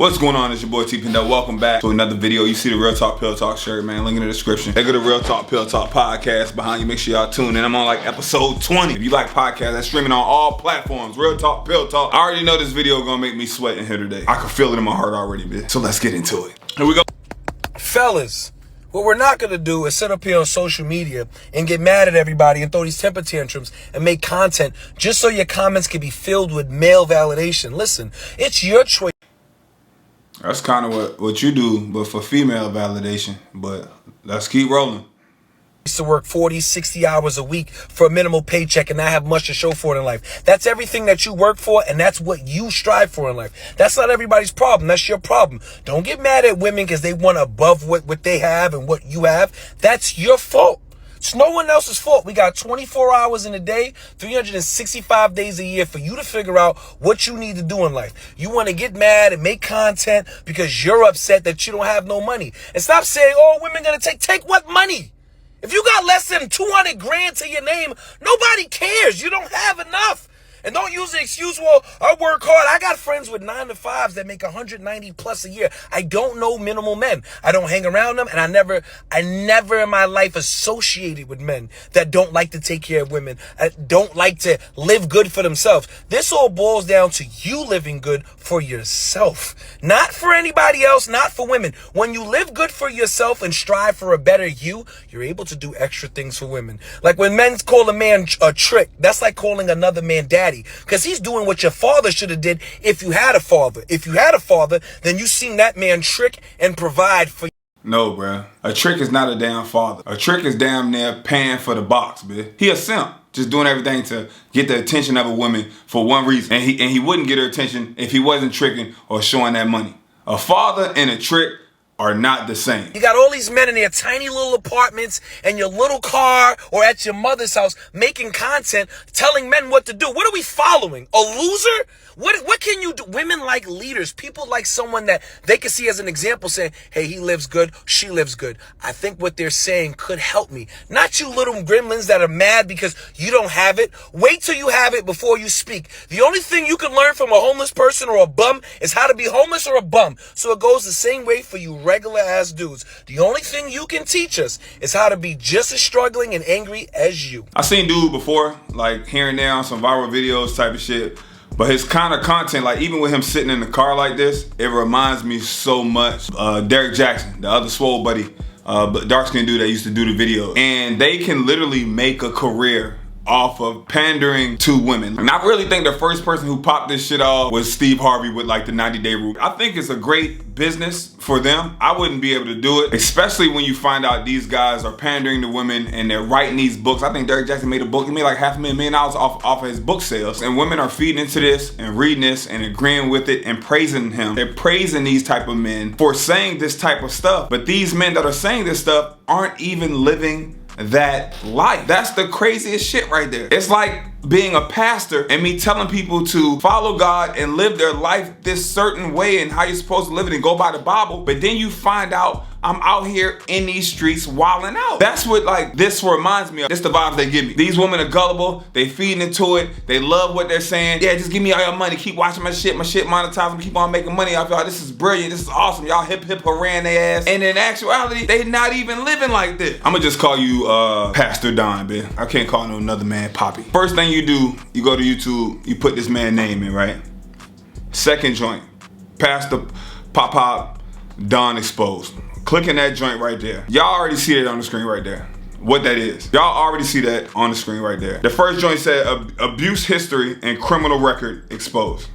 What's going on? It's your boy T-Pindell. Welcome back to another video. You see the Real Talk Pill Talk shirt, man. Link in the description. Look at the Real Talk Pill Talk podcast behind you. Make sure y'all tune in. I'm on like episode 20. If you like podcasts, that's streaming on all platforms. Real Talk Pill Talk. I already know this video gonna make me sweat in here today. I can feel it in my heart already, bitch. So let's get into it. Here we go. Fellas, what we're not going to do is sit up here on social media and get mad at everybody and throw these temper tantrums and make content just so your comments can be filled with male validation. Listen, it's your choice. That's kind of what you do, but for female validation. But let's keep rolling. To work 40, 60 hours a week for a minimal paycheck and not have much to show for it in life. That's everything that you work for, and that's what you strive for in life. That's not everybody's problem. That's your problem. Don't get mad at women because they want above what they have and what you have. That's your fault. It's no one else's fault. We got 24 hours in a day, 365 days a year for you to figure out what you need to do in life. You want to get mad and make content because you're upset that you don't have no money. And stop saying, oh, women going to take what money? If you got less than 200 grand to your name, nobody cares. You don't have enough. And don't use the excuse, well, I work hard. I got friends with 9 to 5s that make 190 plus a year. I don't know minimal men. I don't hang around them, and I never in my life associated with men that don't like to take care of women, don't like to live good for themselves. This all boils down to you living good for yourself, not for anybody else, not for women. When you live good for yourself and strive for a better you, you're able to do extra things for women. Like when men call a man a trick, that's like calling another man daddy. Because he's doing what your father should have did if you had a father. If you had a father, then you seen that man trick and provide for you. No, bruh. A trick is not a damn father. A trick is damn near paying for the box, bitch. He a simp. Just doing everything to get the attention of a woman for one reason. And he wouldn't get her attention if he wasn't tricking or showing that money. A father and a trick are not the same. You got all these men in their tiny little apartments and your little car or at your mother's house making content, telling men what to do. What are we following? A loser? What can you do? Women like leaders. People like someone that they can see as an example saying, hey, he lives good, she lives good. I think what they're saying could help me. Not you little gremlins that are mad because you don't have it. Wait till you have it before you speak. The only thing you can learn from a homeless person or a bum is how to be homeless or a bum. So it goes the same way for you regular ass dudes. The only thing you can teach us is how to be just as struggling and angry as you. I seen dude before, like here and there on some viral videos type of shit. But his kind of content, like even with him sitting in the car like this, it reminds me so much Derek Jackson, the other swole buddy, dark skinned dude that used to do the video. And they can literally make a career off of pandering to women. And I really think the first person who popped this shit off was Steve Harvey with like the 90-day rule. I think it's a great business for them. I wouldn't be able to do it, especially when you find out these guys are pandering to women and they're writing these books. I think Derek Jackson made a book. He made like $500,000 off of his book sales. And women are feeding into this and reading this and agreeing with it and praising him. They're praising these type of men for saying this type of stuff. But these men that are saying this stuff aren't even living that life. That's the craziest shit right there. It's like being a pastor and me telling people to follow God and live their life this certain way and how you're supposed to live it and go by the Bible, but then you find out I'm out here in these streets wilding out. That's what like this reminds me of. This the vibes they give me. These women are gullible, they feeding into it, they love what they're saying. Yeah, just give me all your money, keep watching my shit monetizing, keep on making money off y'all. This is brilliant, this is awesome. Y'all hip hooray they ass. And in actuality, they not even living like this. I'ma just call you Pastor Don, bitch. I can't call no another man Poppy. First thing you do, you go to YouTube, you put this man's name in, right? Second joint, Pastor Pop Don Exposed. Clicking that joint right there. Y'all already see that on the screen right there. What that is. Y'all already see that on the screen right there. The first joint said abuse history and criminal record exposed.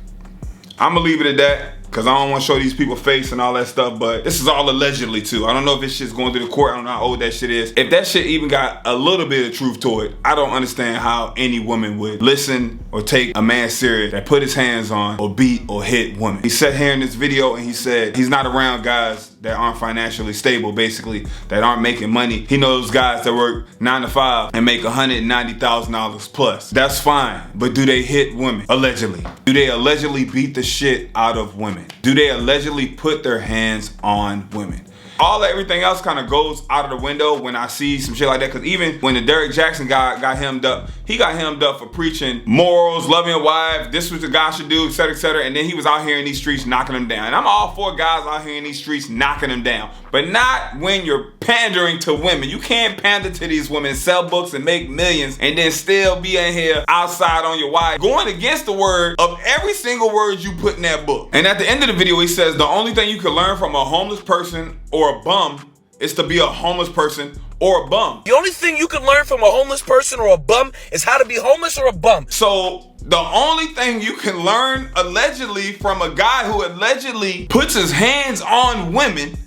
I'ma leave it at that because I don't want to show these people face and all that stuff, but this is all allegedly too. I don't know if this shit's going through the court. I don't know how old that shit is. If that shit even got a little bit of truth to it, I don't understand how any woman would listen or take a man serious that put his hands on or beat or hit women. He sat here in this video and he said he's not around guys that aren't financially stable, basically, that aren't making money. He knows guys that work 9 to 5 and make $190,000 plus. That's fine, but do they hit women? Allegedly. Do they allegedly beat the shit out of women? Do they allegedly put their hands on women? Everything else kind of goes out of the window when I see some shit like that. Cause even when the Derrick Jackson guy got hemmed up, he got hemmed up for preaching morals, loving a wife, this was what the guy should do, etc., etc. And then he was out here in these streets knocking them down. And I'm all for guys out here in these streets knocking them down, but not when you're pandering to women. You can't pander to these women, sell books and make millions, and then still be in here outside on your wife, going against the word of every single word you put in that book. And at the end of the video, he says the only thing you can learn from a homeless person or a bum is to be a homeless person or a bum. The only thing you can learn from a homeless person or a bum is how to be homeless or a bum. So the only thing you can learn allegedly from a guy who allegedly puts his hands on women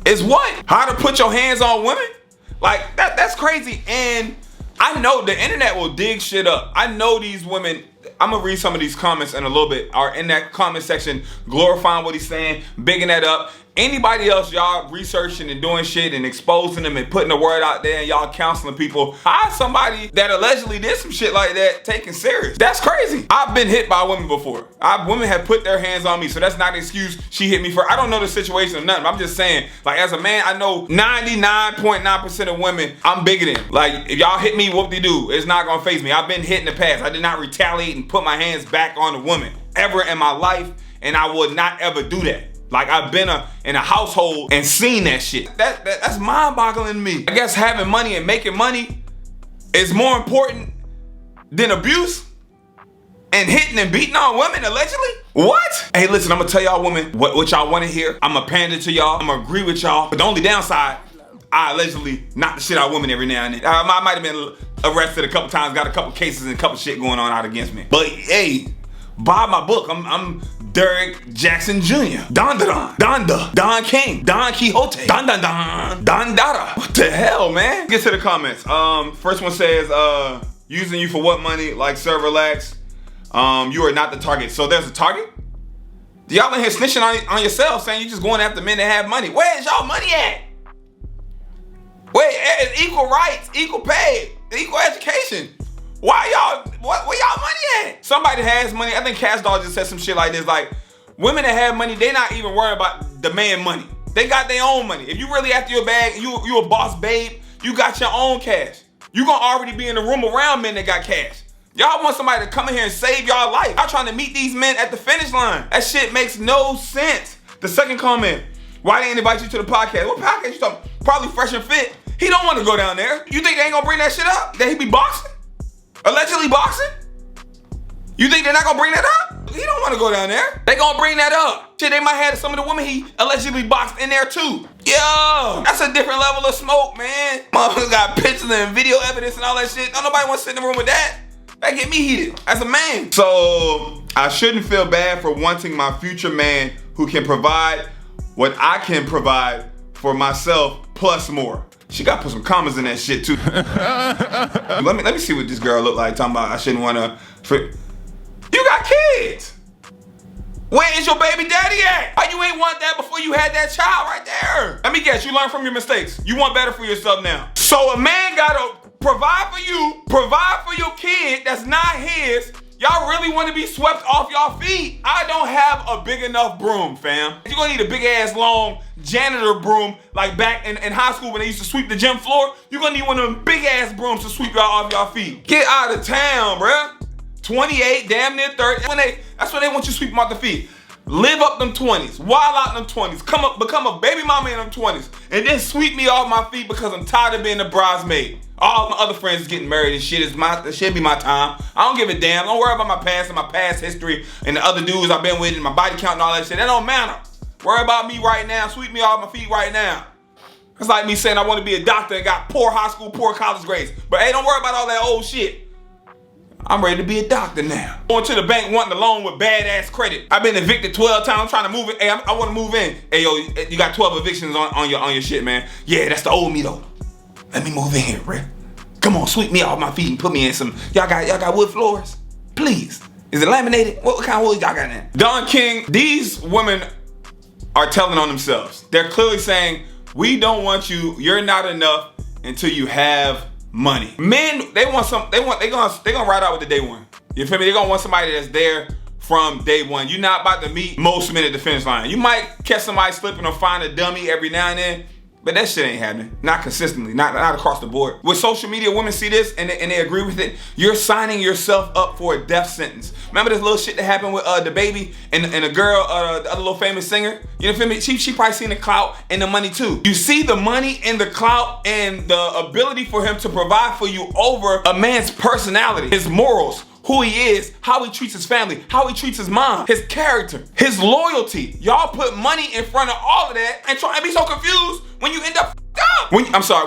is what? How to put your hands on women? Like that's crazy. And I know the internet will dig shit up. I know these women, I'm gonna read some of these comments in a little bit, are in that comment section glorifying what he's saying, bigging that up. Anybody else, y'all researching and doing shit and exposing them and putting the word out there and y'all counseling people, how somebody that allegedly did some shit like that taken serious? That's crazy. I've been hit by women before. Women have put their hands on me, so that's not an excuse. She hit me for, I don't know the situation or nothing. I'm just saying, like, as a man, I know 99.9% of women I'm bigger than. Like, if y'all hit me, whoop-de-doo, it's not gonna faze me. I've been hit in the past. I did not retaliate and put my hands back on a woman ever in my life, and I would not ever do that. Like, I've been in a household and seen that shit. That's mind-boggling to me. I guess having money and making money is more important than abuse and hitting and beating on women, allegedly? What? Hey, listen, I'm gonna tell y'all women what y'all wanna hear. I'm gonna pander to y'all. I'm gonna agree with y'all. But the only downside, I allegedly knock the shit out of women every now and then. I might have been arrested a couple times, got a couple cases and a couple shit going on out against me. But hey, buy my book. I'm Derrick Jackson Jr. Don King, Don Quixote, Don Dada. What the hell, man? Get to the comments. First one says, using you for what money? Like, sir, relax. You are not the target. So there's a target? Y'all in here snitching on yourself, saying you just going after men that have money. Where's y'all money at? Where it's equal rights, equal pay, equal education. Where y'all money at? Somebody that has money, I think Cash Doll just said some shit like this, like, women that have money, they not even worried about demand money. They got their own money. If you really after your bag, you a boss babe, you got your own cash. You gonna already be in the room around men that got cash. Y'all want somebody to come in here and save y'all life. Y'all trying to meet these men at the finish line. That shit makes no sense. The second comment, why they didn't invite you to the podcast? What podcast you talking? Probably Fresh and Fit. He don't want to go down there. You think they ain't gonna bring that shit up? That he be boxing? Allegedly boxing? You think they're not gonna bring that up? He don't want to go down there. They gonna bring that up. Shit, they might have some of the women he allegedly boxed in there too. Yo, that's a different level of smoke, man. Motherfuckers got pictures and video evidence and all that shit. Don't nobody want to sit in the room with that. That get me heated as a man. So I shouldn't feel bad for wanting my future man who can provide what I can provide for myself plus more. She got to put some commas in that shit too. let me see what this girl look like. Talking about I shouldn't want to. You got kids. Where is your baby daddy at? Why you ain't want that before you had that child right there? Let me guess, you learned from your mistakes. You want better for yourself now. So a man gotta provide for you, provide for your kid that's not his. Y'all really want to be swept off y'all feet? I don't have a big enough broom, fam. You're gonna need a big ass long janitor broom like back in high school when they used to sweep the gym floor. You're gonna need one of them big ass brooms to sweep y'all off y'all feet. Get out of town, bruh. 28, damn near 30. That's when they want you to sweep them off the feet. Live up them 20s, wild out them 20s, become a baby mama in them 20s, and then sweep me off my feet because I'm tired of being a bridesmaid. All my other friends is getting married and shit. It should be my time. I don't give a damn. Don't worry about my past and my past history and the other dudes I've been with and my body count and all that shit. That don't matter. Worry about me right now. Sweep me off my feet right now. It's like me saying I want to be a doctor and got poor high school, poor college grades. But hey, don't worry about all that old shit. I'm ready to be a doctor now. Going to the bank wanting a loan with badass credit. I've been evicted 12 times. I'm trying to move in. Hey, I want to move in. Hey, yo, you got 12 evictions on your shit, man. Yeah, that's the old me though. Let me move in here, bruh. Come on, sweep me off my feet and put me in some. Y'all got wood floors? Please. Is it laminated? What kind of wood y'all got now? Don King, these women are telling on themselves. They're clearly saying, we don't want you, you're not enough until you have money. Men, they gonna ride out with the day one. You feel me? They gonna want somebody that's there from day one. You're not about to meet most men at the finish line. You might catch somebody slipping or find a dummy every now and then, but that shit ain't happening. Not consistently, not across the board. With social media, women see this and they agree with it. You're signing yourself up for a death sentence. Remember this little shit that happened with the baby and the girl, the other little famous singer? You know what I mean? She probably seen the clout and the money too. You see the money and the clout and the ability for him to provide for you over a man's personality, his morals, who he is, how he treats his family, how he treats his mom, his character, his loyalty. Y'all put money in front of all of that and try and be so confused when you end up up.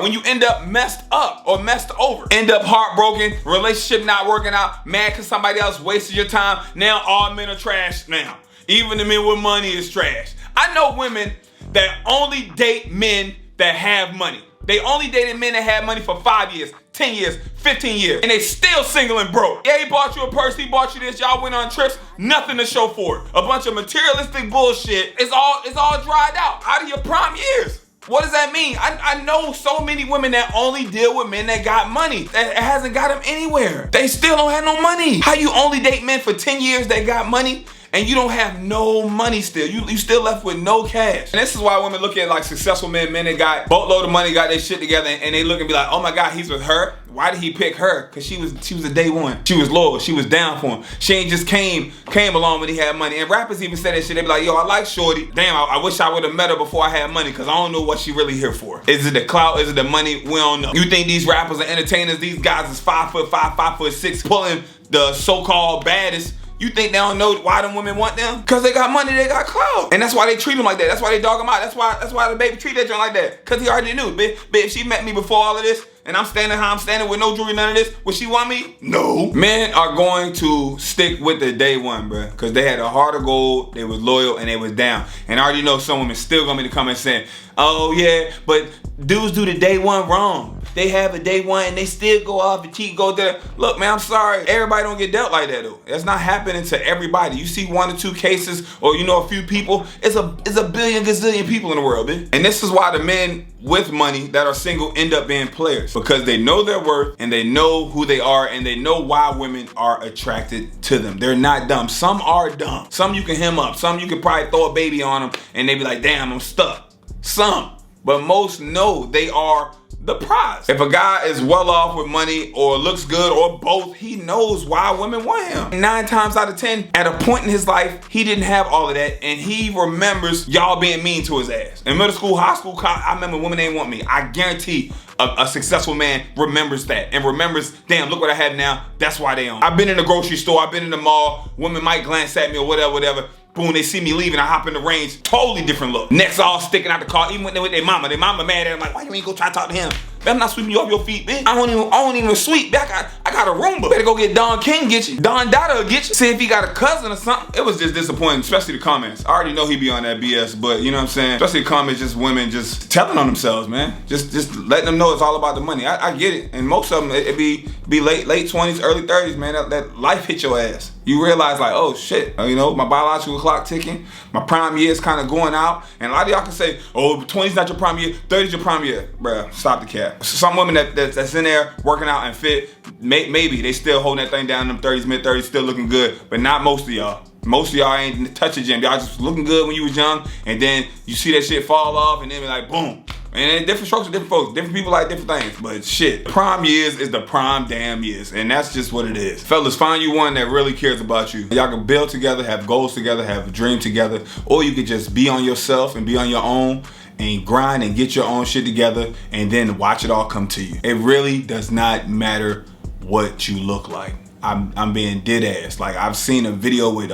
When you end up messed up or messed over. End up heartbroken, relationship not working out, mad because somebody else wasted your time. Now all men are trash now. Even the men with money is trash. I know women that only date men that have money. They only dated men that had money for 5 years, 10 years, 15 years, and they still single and broke. Yeah, he bought you a purse, he bought you this, y'all went on trips, nothing to show for it. A bunch of materialistic bullshit. It's all dried out of your prime years. What does that mean? I know so many women that only deal with men that got money. That hasn't got them anywhere. They still don't have no money. How you only date men for 10 years that got money and you don't have no money still? You still left with no cash. And this is why women look at like successful men that got boatload of money, got their shit together, and they look and be like, oh my God, he's with her. Why did he pick her? Because she was a day one. She was loyal. She was down for him. She ain't just came along when he had money. And rappers even say that shit. They be like, yo, I like Shorty. Damn, I wish I would have met her before I had money because I don't know what she really here for. Is it the clout? Is it the money? We don't know. You think these rappers are entertainers? These guys is 5'5", 5'6", pulling the so-called baddest. You think they don't know why them women want them? Because they got money, they got clout. And that's why they treat them like that. That's why they dog them out. That's why the baby treat that joint like that. Because he already knew. Bitch, if she met me before all of this, and I'm standing how I'm standing with no jewelry, none of this, would she want me? No. Men are going to stick with the day one, bruh. Because they had a heart of gold, they was loyal, and they was down. And I already know some women still gonna be the comment saying, oh yeah, but dudes do the day one wrong. They have a day one and they still go off and cheat, go there. Look, man, I'm sorry. Everybody don't get dealt like that though. That's not happening to everybody. You see 1 or 2 cases or you know a few people. It's a billion gazillion people in the world, man. And this is why the men with money that are single end up being players. Because they know their worth and they know who they are and they know why women are attracted to them. They're not dumb. Some are dumb. Some you can hem up. Some you can probably throw a baby on them and they be like, damn, I'm stuck. Some. But most know they are the prize. If a guy is well off with money or looks good or both, he knows why women want him. 9 times out of 10, at a point in his life, he didn't have all of that and he remembers y'all being mean to his ass. In middle school, high school, college, I remember women ain't want me. I guarantee a successful man remembers that and remembers, damn, look what I have now. That's why they own. I've been in the grocery store, I've been in the mall, women might glance at me or whatever. Boom, they see me leaving, I hop in the range, totally different look. Necks all sticking out the car, even when they with their mama. Their mama mad at him, like, why you ain't go try to talk to him? Man, I'm not sweeping you off your feet, bitch. I don't even sweep. I got a Roomba. Better go get Don King, get you. Don Dada get you. See if he got a cousin or something. It was just disappointing, especially the comments. I already know he be on that BS, but you know what I'm saying? Especially the comments, just women just telling on themselves, man. Just letting them know it's all about the money. I get it. And most of them, it be late 20s, early 30s, man. That life hit your ass. You realize like, oh shit, you know, my biological clock ticking, my prime year is kind of going out, and a lot of y'all can say, oh, 20's not your prime year, 30's your prime year. Bruh, stop the cap. Some women that's in there working out and fit, maybe they still holding that thing down in them 30s, mid-30s, still looking good, but not most of y'all. Most of y'all ain't touch the gym. Y'all just looking good when you was young, and then you see that shit fall off, and then be like, boom. And then different strokes for different folks. Different people like different things. But shit, prime years is the prime damn years. And that's just what it is. Fellas, find you one that really cares about you. Y'all can build together, have goals together, have a dream together. Or you could just be on yourself and be on your own and grind and get your own shit together and then watch it all come to you. It really does not matter what you look like. I'm being dead ass. Like, I've seen a video with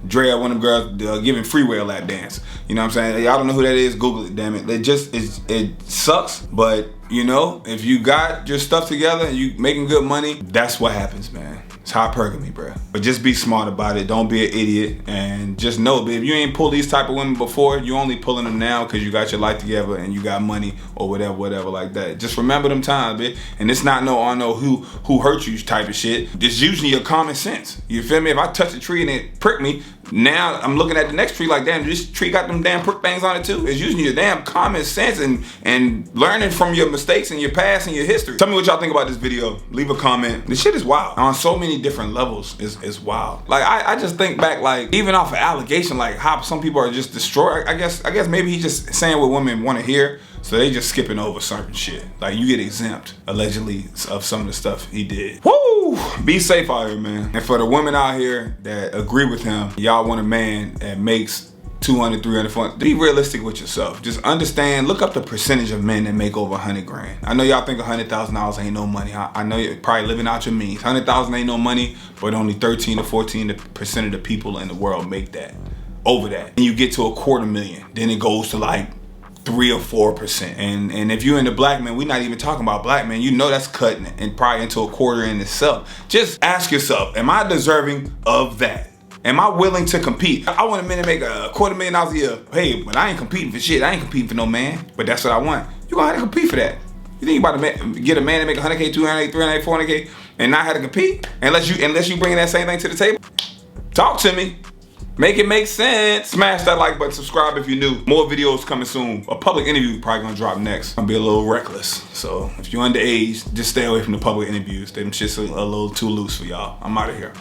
Drea, one of them girls, giving freeway a lap dance. You know what I'm saying? Y'all don't know who that is, Google it, damn it. It sucks, but you know, if you got your stuff together and you making good money, that's what happens, man. It's hypergamy, bro. But just be smart about it. Don't be an idiot. And just know, babe, if you ain't pulled these type of women before, you only pulling them now because you got your life together and you got money or whatever like that. Just remember them times, bitch. And it's not who hurt you type of shit. It's usually your common sense. You feel me? If I touch a tree and it prick me, now I'm looking at the next tree like, damn, this tree got them damn prick bangs on it too. It's using your damn common sense and learning from your mistakes and your past and your history. Tell me what y'all think about this video. Leave a comment. This shit is wild. On so many different levels, is wild. Like, I just think back, like, even off of allegation, like how some people are just destroyed. I guess maybe he's just saying what women want to hear, so they just skipping over certain shit. Like, you get exempt, allegedly, of some of the stuff he did. Woo! Be safe out here, man. And for the women out here that agree with him, y'all want a man that makes 200, 300, 400, be realistic with yourself. Just understand, look up the percentage of men that make over 100 grand. I know y'all think $100,000 ain't no money. I know you're probably living out your means. 100,000 ain't no money, but only 13 to 14% of the people in the world make that, over that. And you get to $250,000, then it goes to like 3 or 4%. And if you're into black men, we're not even talking about black men, you know that's cutting and probably into a quarter in itself. Just ask yourself, am I deserving of that? Am I willing to compete? I want a man to make $250,000 a year. Hey, but I ain't competing for shit. I ain't competing for no man. But that's what I want. You gonna have to compete for that. You think you about to get a man to make 100K, 200K, 300K, 400K, and not have to compete? Unless you bring that same thing to the table? Talk to me. Make it make sense. Smash that like button, subscribe if you're new. More videos coming soon. A public interview probably gonna drop next. I'm gonna be a little reckless. So if you're underage, just stay away from the public interviews. Them shit's a little too loose for y'all. I'm out of here.